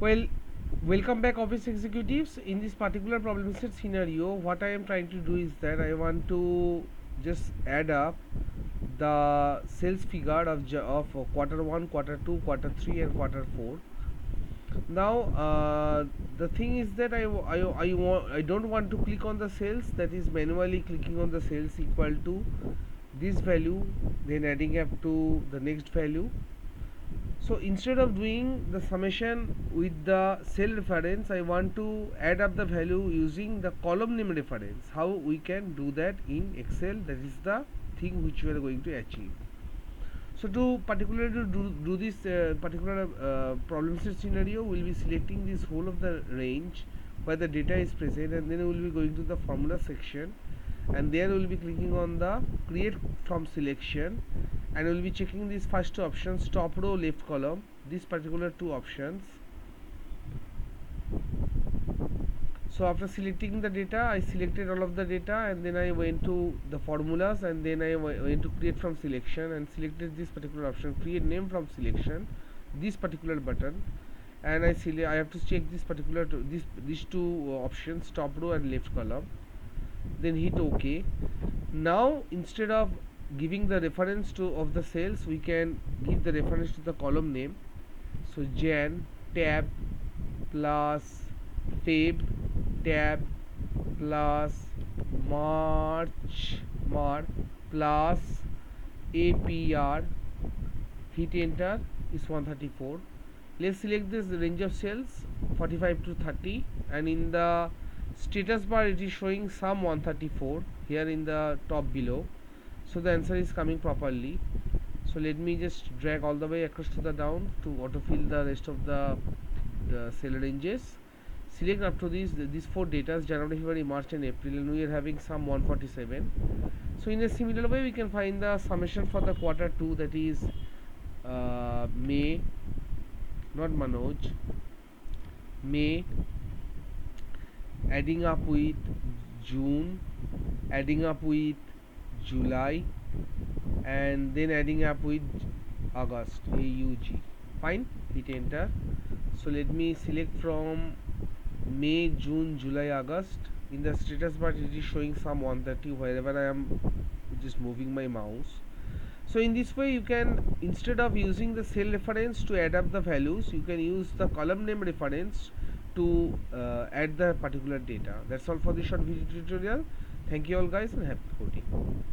Well, welcome back, office executives. In this particular problem set scenario, what I am trying to do is that I want to just add up the sales figure of quarter 1, quarter 2, quarter 3, and quarter 4. Now, the thing is that I don't want to click on the sales, that is manually clicking on the sales equal to this value, then adding up to the next value. So instead of doing the summation with the cell reference, I want to add up the value using the column name reference. How we can do that in Excel? That is the thing which we are going to achieve. So to particularly do this particular problem set scenario, we will be selecting this whole of the range where the data is present, and then we will be going to the formula section, and there we will be clicking on the create from selection, and we will be checking these first two options, top row, left column, these particular two options. So after selecting the data, I selected all of the data, and then I went to the formulas, and then I went to create from selection and selected this particular option, create name from selection, this particular button, and I have to check this particular these two options, top row and left column, then hit OK. Now instead of giving the reference to of the cells, we can give the reference to the column name. So Jan tab plus Feb tab plus March plus APR, hit enter, is 134. Let's select this range of cells 45 to 30, and in the status bar it is showing sum 134 here in the top below. So the answer is coming properly. So let me just drag all the way across to the down to autofill the rest of the cell ranges. Select up to these four data, January, February, March and April, and we are having sum 147. So in a similar way we can find the summation for the quarter 2, that is May, not Manoj, May adding up with June, adding up with July, and then adding up with August, AUG. Fine, hit enter. So let me select from May, June, July, August. In the status bar it is showing sum 130 wherever I am just moving my mouse. So in this way you can, instead of using the cell reference to add up the values, you can use the column name reference to add the particular data. That's all for this short video tutorial. Thank you all guys, and happy coding.